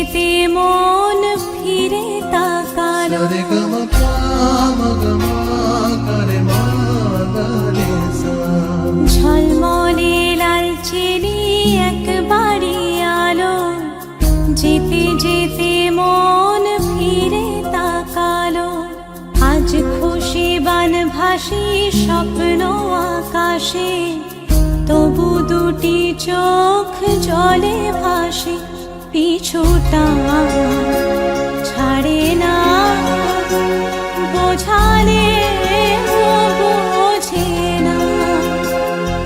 যেতে মন ফিরে তাকালো। ঝলমলে লালচেলি একবারই আলো, যেতে যেতে মন ফিরে তাকালো। আজ খুশি বানভাসি স্বপ্ন আকাশে, তবু দুটি চোখ জলে ভাসে। পিছুটা ছাড়ে না, বোঝালে বোঝে না।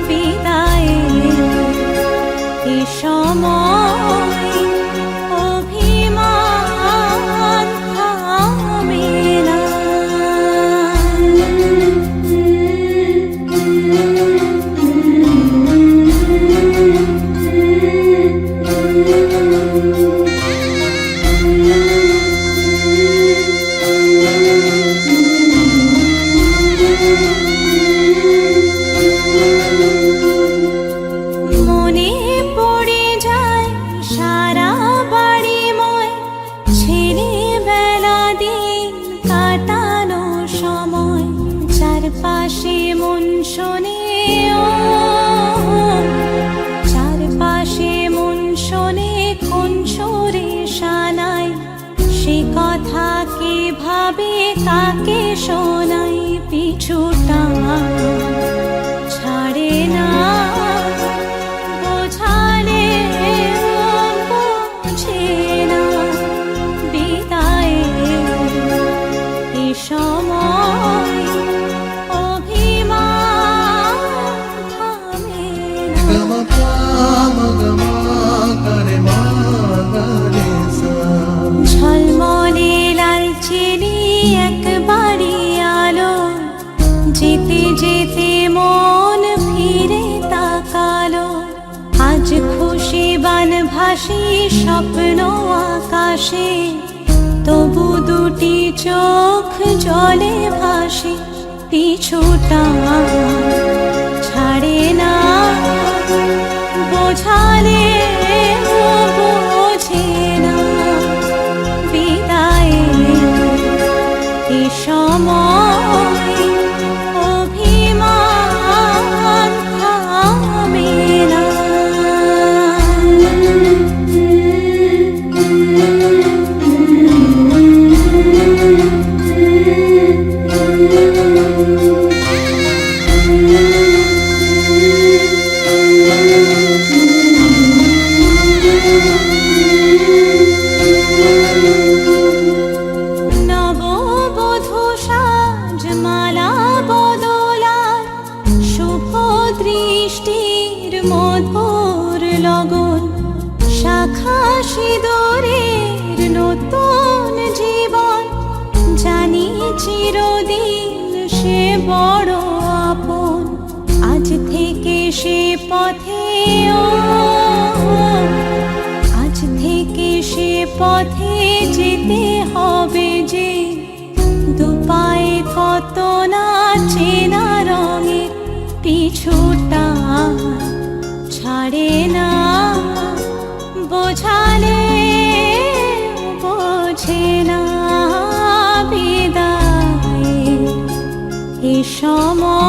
বিদায়ের এ সময় অভিমান থামে না। মনে পড়ে যায় সারা বাড়িময়, ছেলেবেলা দিন কাটানো সময়। চারপাশে মন শোনে, চারপাশে মন শোনে কোন সুরে শানাই। সে কথা কে ভাবে কাকে শোনাই। পিছুটা ছাড়ে না, বোঝালে বোঝে না। বিদায়ের এ সময় অভিমান থামে না। ঝলমলে লালচেলি একবারই আলো, যেতে যেতে মন ফিরে তাকালো। আজ খুশি বানভাসি স্বপ্ন আকাশে, তবু দুটি চোখ জলে ভাসে। পিছুটা ছাড়ে না, বোঝালে বোঝে না। বিদায়ের এ সময় অভিমান থামে না। নববধূ সাজমালা বদলার, শুভ দৃষ্টির মধুর লগন। শাখা সিঁদুরের নতুন জীবন, জানি চিরদিন সে বড় আপন। আজ থেকে সে পথে, আজ থেকে সে পথে যেতে হবে যে। দুপায়ে কত না চেনা রঙে, পিছুটা ছাড়ে না, বোঝালে বোঝে না। বিদায়ের এ সময়